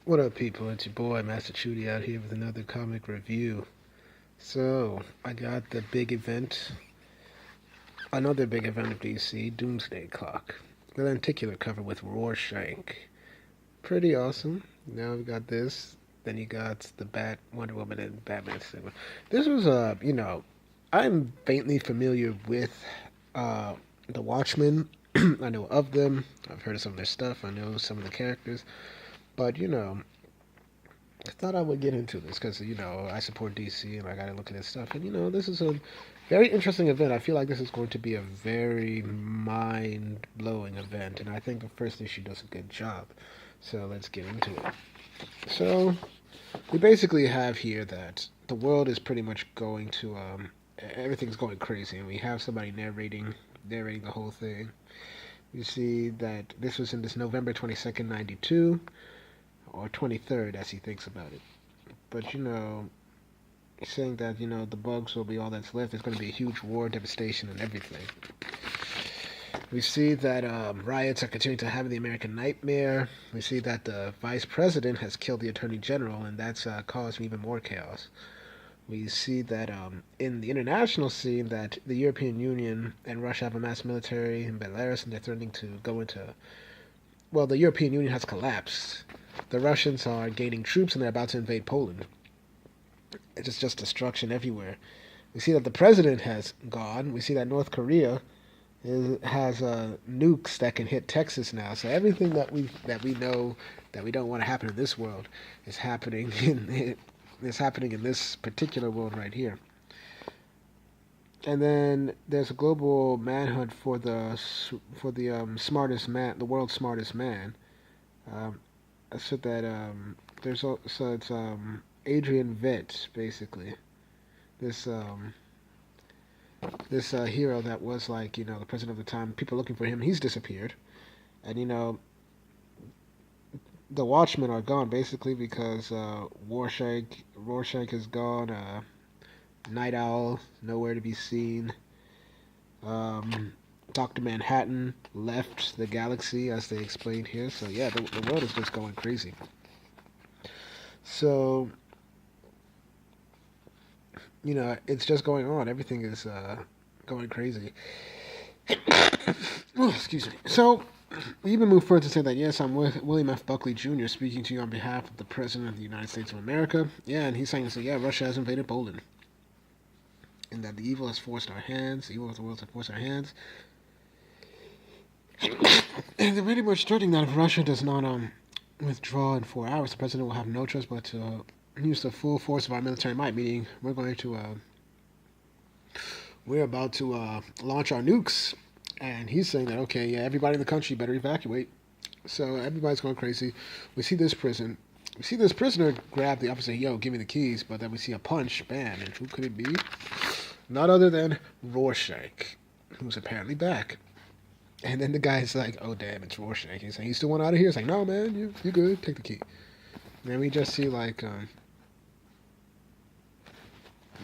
What up, people? It's your boy, Master Chudy, out here with another comic review. So, I got the big event, another big event of DC, Doomsday Clock. The lenticular cover with Shank. Pretty awesome. Now we got this. Then you got the Wonder Woman, and Batman segment. This was, I'm faintly familiar with uh, the Watchmen. I know of them. I've heard of some of their stuff. I know some of the characters. But, I thought I would get into this because I support DC and I got to look at this stuff. And this is a very interesting event. I feel like this is going to be a very mind blowing event, and I think the first issue does a good job. So let's get into it. So we basically have here that the world is pretty much going to everything's going crazy, and we have somebody narrating the whole thing. You see that this was in this November 22nd, 92, or 23rd, as he thinks about it. But saying that the bugs will be all that's left. There's going to be a huge war, devastation, and everything. We see that riots are continuing to happen in the American nightmare. We see that the vice president has killed the attorney general, and that's caused even more chaos. We see that in the international scene that the European Union and Russia have a mass military in Belarus, and they're threatening to go into. Well, the European Union has collapsed. The Russians are gaining troops, and they're about to invade Poland. It's just destruction everywhere. We see that the president has gone. We see that North Korea has nukes that can hit Texas now. So everything that we know that we don't want to happen in this world is happening in this particular world right here. And then there's a global manhunt for the smartest man, the world's smartest man. Um, so that there's so it's Adrian Vett basically. This hero that was like the president of the time. People looking for him. He's disappeared, and the Watchmen are gone basically because Rorschach is gone. Night Owl nowhere to be seen. Um, Doctor Manhattan left the galaxy as they explained here. So yeah, the world is just going crazy. So it's just going on. Everything is going crazy. Oh, excuse me. So, we even move further to say that, yes, I'm William F. Buckley Jr. speaking to you on behalf of the President of the United States of America. Yeah, and he's saying, so yeah, Russia has invaded Poland. And that the evil has forced our hands, the evil of the world has forced our hands. And they're pretty much threatening that if Russia does not withdraw in 4 hours, the President will have no choice but to use the full force of our military might, meaning we're about to launch our nukes. And he's saying that, okay, yeah, everybody in the country better evacuate. So everybody's going crazy. We see this prisoner grab the officer, yo, give me the keys. But then we see a punch, bam, and who could it be? None other than Rorschach, who's apparently back. And then the guy's like, oh, damn, it's Rorschach. He's saying, you still want out of here? He's like, no, man, you good. Take the key. And then we just see, we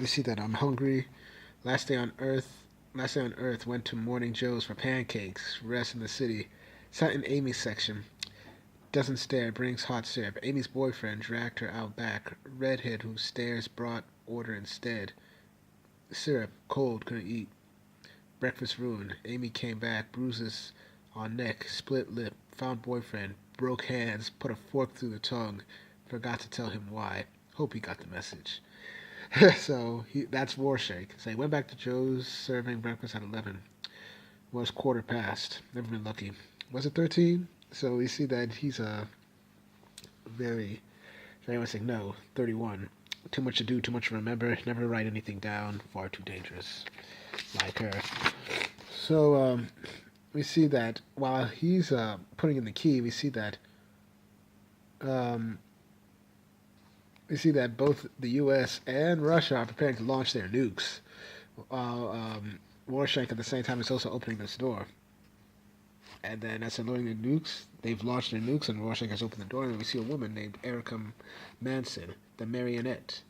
see that I'm hungry. Last day on Earth. Last day on Earth went to Morning Joe's for pancakes. Rest in the city. Sat in Amy's section. Doesn't stare, brings hot syrup. Amy's boyfriend dragged her out back. Redhead who stares brought order instead. Syrup, cold, couldn't eat. Breakfast ruined. Amy came back, bruises on neck, split lip, found boyfriend, broke hands, put a fork through the tongue. Forgot to tell him why. Hope he got the message. So that's Rorschach. So he went back to Joe's, serving breakfast at 11. Was quarter past. Never been lucky. Was it 13? So we see that he's a very, very much saying no. 31. Too much to do, too much to remember. Never write anything down. Far too dangerous. Like her. So we see that while he's putting in the key, um, we see that both the U.S. and Russia are preparing to launch their nukes. Rorschach at the same time is also opening this door. And then as they're loading the nukes, they've launched their nukes, and Rorschach has opened the door, and we see a woman named Erica Manson, the marionette.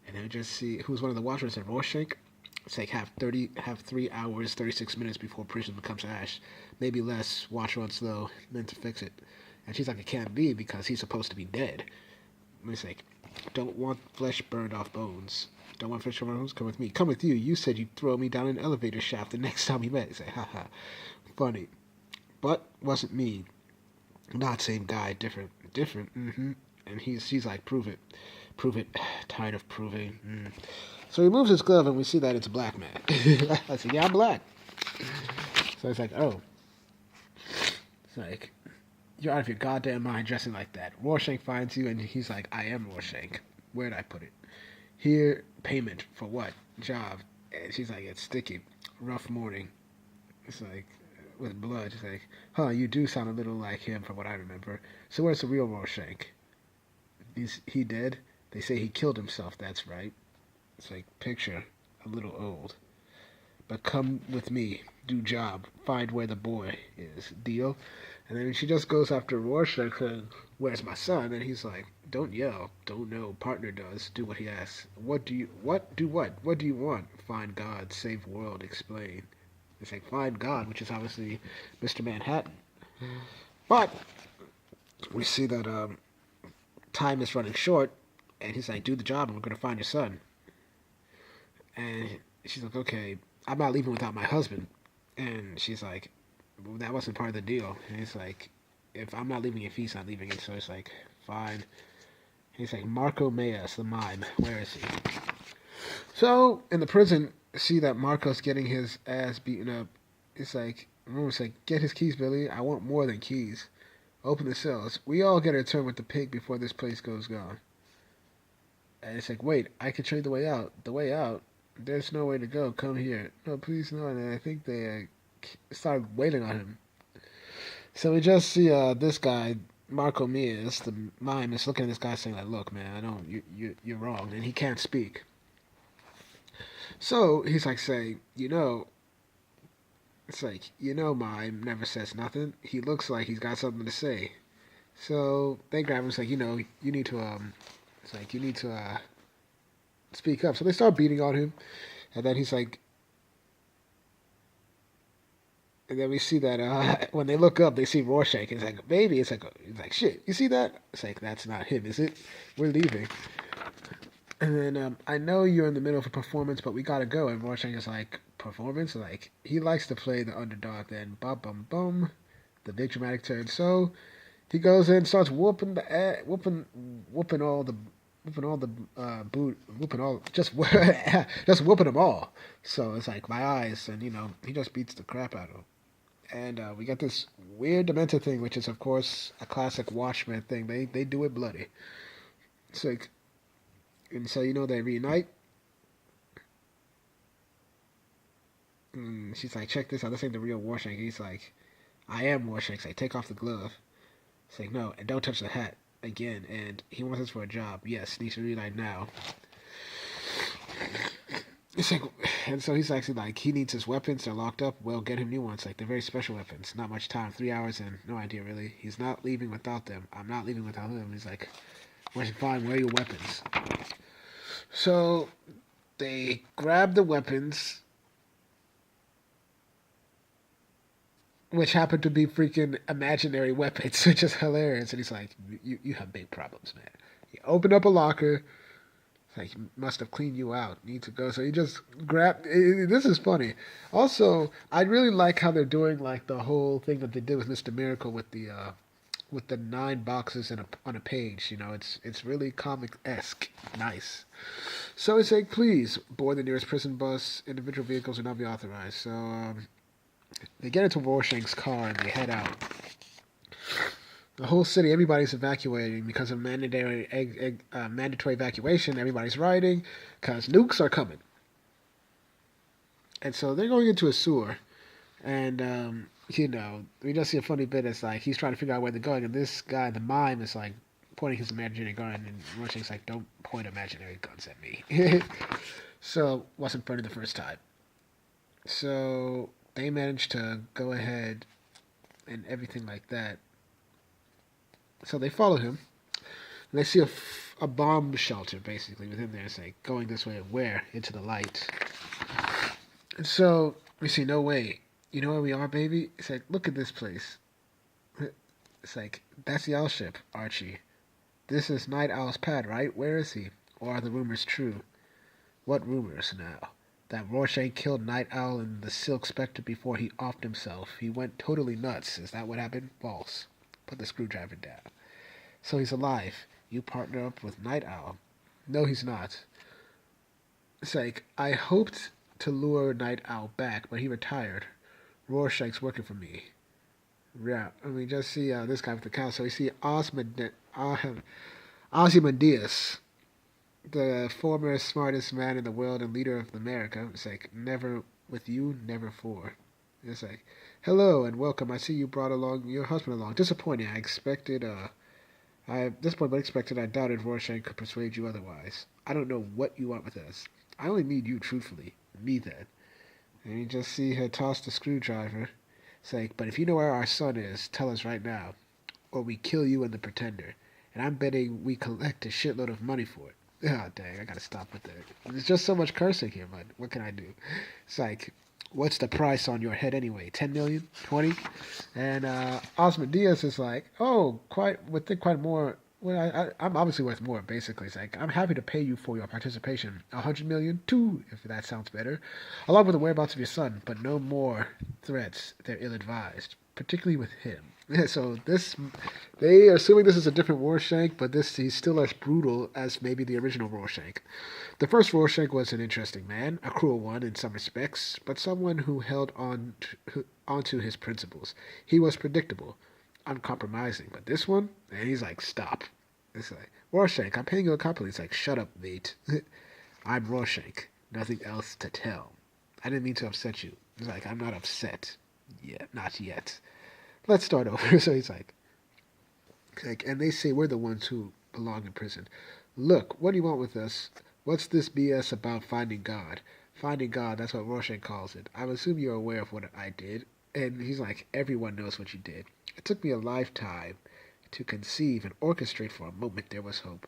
And then we just see who's one of the watchers at Rorschach. It's like have 3 hours, 36 minutes before prison becomes ash. Maybe less, watch on slow, then to fix it. And she's like, it can't be because he's supposed to be dead. And he's like, don't want flesh burned off bones. Don't want flesh burned off bones? Come with me. Come with you. You said you'd throw me down an elevator shaft the next time we met. He's like, haha. Funny. But wasn't me. Not same guy. Different. Different. Mm-hmm. And she's like, prove it. Prove it. Tired of proving. So he moves his glove and we see that it's a black man. I said, yeah, I'm black. So it's like, oh. It's like, you're out of your goddamn mind dressing like that. Rorschach finds you and he's like, I am Rorschach. Where'd I put it? Here, payment for what? Job. And she's like, it's sticky. Rough morning. It's like, with blood. It's like, huh, you do sound a little like him from what I remember. So where's the real Rorschach? He dead? They say he killed himself, that's right. It's like, picture, a little old. But come with me, do job, find where the boy is. Deal? And then she just goes after Rorschach saying, where's my son? And he's like, don't yell, don't know, partner does, do what he asks. What do you want? Find God, save world, explain. It's like, find God, which is obviously Mr. Manhattan. But we see that time is running short, and he's like, do the job and we're going to find your son. And she's like, okay, I'm not leaving without my husband. And she's like, well, that wasn't part of the deal. And he's like, if I'm not leaving if he's not leaving it. So it's like, fine. And he's like, Marco Mayas, the mime, where is he? So in the prison, see that Marco's getting his ass beaten up. It's like, get his keys, Billy. I want more than keys. Open the cells. We all get a turn with the pig before this place goes gone. And it's like, wait, I can show you the way out. The way out? There's no way to go. Come here. No, please, no. And I think they started waiting on him. So we just see this guy, Marco Mias, the mime, is looking at this guy saying, like, look, man, I don't, you're wrong. And he can't speak. So he's like saying, it's like, mime never says nothing. He looks like he's got something to say. So they grab him. It's like, you need to, it's like, you need to speak up. So they start beating on him. And then he's like, and then we see that when they look up, they see Rorschach. It's like, baby. It's like, shit, you see that? It's like, that's not him, is it? We're leaving. And then, I know you're in the middle of a performance, but we gotta go. And Rorschach is like, performance? Like, he likes to play the underdog. Then, bum, the big dramatic turn. So, he goes in, starts whooping just whooping them all. So it's like my eyes, and he just beats the crap out of them. And we got this weird dementor thing, which is of course a classic Watchmen thing. They do it bloody. It's like, and so they reunite. And she's like, check this out. This ain't the real Rorschach. He's like, I am Rorschach. He's like, take off the glove. It's like, no, and don't touch the hat again. And he wants us for a job. Yes, needs to reunite now. It's like, and so he's actually like, he needs his weapons. They're locked up. Well, get him new ones. Like, they're very special weapons. Not much time. 3 hours and no idea really. He's not leaving without them. I'm not leaving without them. He's like, fine, where are your weapons? So they grab the weapons, which happen to be freaking imaginary weapons, which is hilarious. And he's like, you have big problems, man. He opened up a locker. It's like, he must have cleaned you out. Need to go. So he just grabbed. This is funny. Also, I really like how they're doing like the whole thing that they did with Mr. Miracle with the 9 boxes on a page. It's really comic-esque. Nice. So it's like, please board the nearest prison bus. Individual vehicles will not be authorized. So they get into Rorschach's car and they head out. The whole city, everybody's evacuating because of mandatory evacuation. Everybody's riding because nukes are coming. And so they're going into a sewer. And, we just see a funny bit. It's like he's trying to figure out where they're going. And this guy, the mime, is like pointing his imaginary gun. And Rorschach's like, don't point imaginary guns at me. So, wasn't funny the first time. So, they managed to go ahead and everything like that. So they follow him, and they see a bomb shelter, basically, within there. It's like, going this way, where? Into the light. And so, we see, no way. You know where we are, baby? It's like, look at this place. It's like, that's the owl ship, Archie. This is Night Owl's pad, right? Where is he? Or are the rumors true? What rumors now? That Rorschach killed Night Owl and the Silk Spectre before he offed himself. He went totally nuts. Is that what happened? False. Put the screwdriver down. So he's alive. You partner up with Night Owl. No, he's not. It's like, I hoped to lure Night Owl back, but he retired. Rorschach's working for me. Yeah, I mean, just see this guy with the cow. So we see Ozymandias, the former smartest man in the world and leader of America. It's like, never with you, never for. It's like, hello and welcome. I see you brought along your husband along. Disappointing. I disappointed but expected. I doubted Rorschach could persuade you otherwise. I don't know what you want with us. I only need you truthfully. Me then. And you just see her toss the screwdriver. It's like, but if you know where our son is, tell us right now, or we kill you and the pretender. And I'm betting we collect a shitload of money for it. Oh, dang, I gotta stop with that. There's just so much cursing here, but what can I do? It's like, what's the price on your head anyway? 10 million? 20? And Osmodeus is like, oh, would think quite more. Well, I'm obviously worth more, basically. It's like, I'm happy to pay you for your participation. 100 million? 2, if that sounds better. Along with the whereabouts of your son, but no more threats. They're ill-advised, particularly with him. So they are assuming this is a different Rorschach, but he's still as brutal as maybe the original Rorschach. The first Rorschach was an interesting man, a cruel one in some respects, but someone who held onto his principles. He was predictable, uncompromising. But this one, and he's like, stop. It's like, Rorschach, I'm paying you a compliment. He's like, shut up, mate. I'm Rorschach. Nothing else to tell. I didn't mean to upset you. He's like, I'm not upset. Yet, not yet. Let's start over. So he's like, and they say we're the ones who belong in prison. Look, what do you want with us? What's this BS about finding God? Finding God, that's what Rorschach calls it. I assume you're aware of what I did. And he's like, everyone knows what you did. It took me a lifetime to conceive and orchestrate. For a moment there was hope.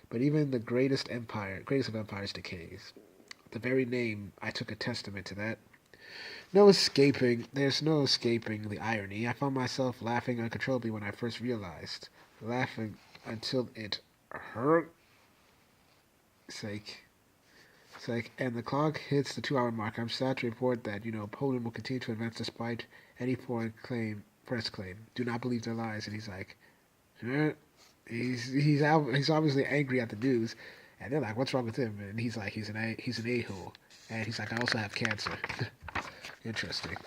But even the greatest of empires decays. The very name, I took a testament to that. There's no escaping the irony. I found myself laughing uncontrollably when I first realized. Laughing until it hurt. And the clock hits the 2-hour mark. I'm sad to report that, Poland will continue to advance despite any press claim. Do not believe their lies. And he's like, he's obviously angry at the news. And they're like, what's wrong with him? And he's like, he's an a-hole. And he's like, I also have cancer. Interesting.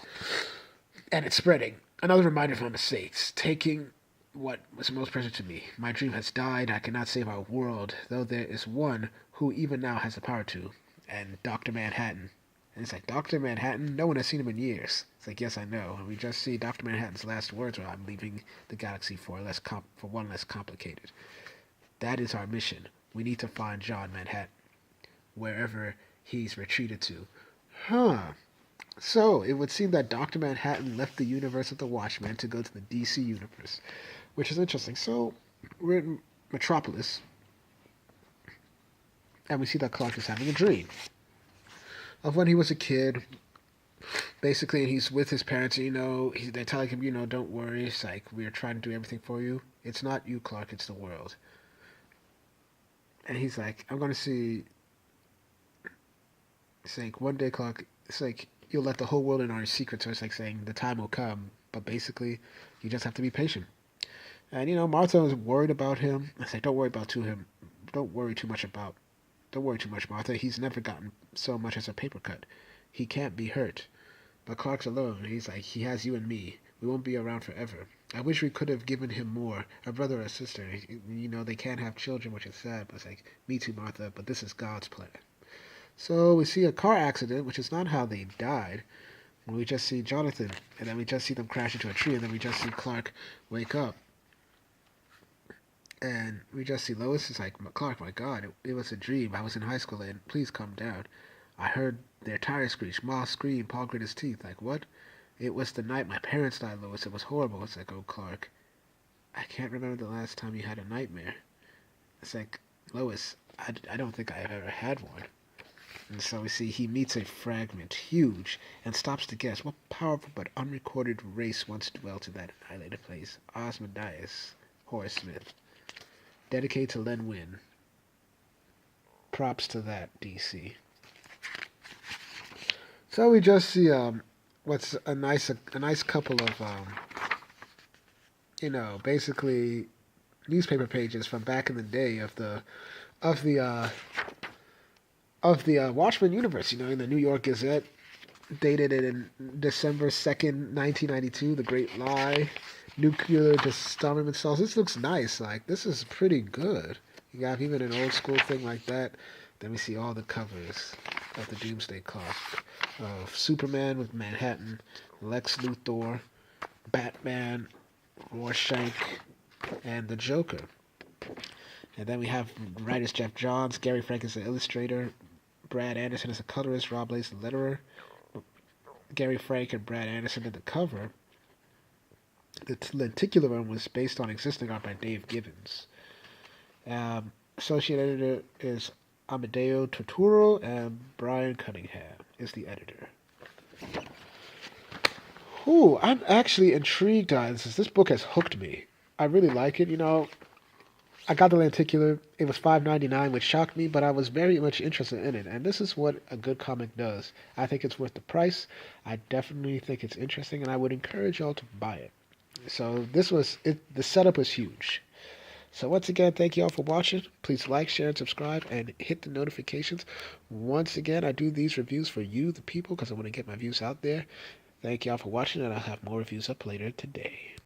And it's spreading. Another reminder of my mistakes. Taking what was most precious to me. My dream has died. I cannot save our world, though there is one who even now has the power to. And Dr. Manhattan. And it's like, Dr. Manhattan? No one has seen him in years. It's like, yes, I know. And we just see Dr. Manhattan's last words are, I'm leaving the galaxy for one less complicated. That is our mission. We need to find John Manhattan, wherever he's retreated to. Huh. So, it would seem that Dr. Manhattan left the universe of the Watchmen to go to the DC universe, which is interesting. So, we're in Metropolis, and we see that Clark is having a dream of when he was a kid, basically, and he's with his parents, they're telling him, don't worry, it's like, we're trying to do everything for you. It's not you, Clark, it's the world. And he's like, I'm going to see, it's like, one day, Clark, it's like, you'll let the whole world in on your secret. So it's like saying the time will come, but basically you just have to be patient. And Martha was worried about him. I say, don't worry too much, Martha. He's never gotten so much as a paper cut. He can't be hurt. But Clark's alone. He's like, he has you and me. We won't be around forever. I wish we could have given him more, a brother or a sister. They can't have children, which is sad. But it's like, me too, Martha. But this is God's plan. So we see a car accident, which is not how they died. We just see Jonathan, and then we just see them crash into a tree, and then we just see Clark wake up. And we just see Lois is like, Clark, my God, it was a dream. I was in high school, and please calm down. I heard their tires screech, Ma scream, Paul grit his teeth. Like, what? It was the night my parents died, Lois. It was horrible. It's like, oh, Clark, I can't remember the last time you had a nightmare. It's like, Lois, I don't think I have ever had one. And so we see he meets a fragment, huge, and stops to guess what powerful but unrecorded race once dwelt in that annihilated place. Osmodeus, Horace Smith. Dedicated to Len Wein. Props to that, DC. So we just see what's a nice couple of basically newspaper pages from back in the day of the Watchmen universe. In the New York Gazette, dated in December 2nd, 1992. The Great Lie, nuclear disarmament cells. This looks nice. Like, this is pretty good. You got even an old school thing like that. Then we see all the covers of the Doomsday Clock. Of Superman with Manhattan, Lex Luthor, Batman, Shank, and the Joker. And then we have writers Jeff Johns, Gary Frank as the illustrator, Brad Anderson as a colorist, Rob Lace the letterer, Gary Frank and Brad Anderson at the cover. The lenticular one was based on existing art by Dave Gibbons. Associate editor is Amadeo Torturo, and Brian Cunningham is the editor. Ooh, I'm actually intrigued, guys. This book has hooked me. I really like it. I got the lenticular. It was $5.99, which shocked me, but I was very much interested in it. And this is what a good comic does. I think it's worth the price. I definitely think it's interesting, and I would encourage y'all to buy it. So this was it. The setup was huge. So once again, thank you all for watching. Please like, share, and subscribe, and hit the notifications. Once again, I do these reviews for you, the people, because I want to get my views out there. Thank you all for watching, and I'll have more reviews up later today.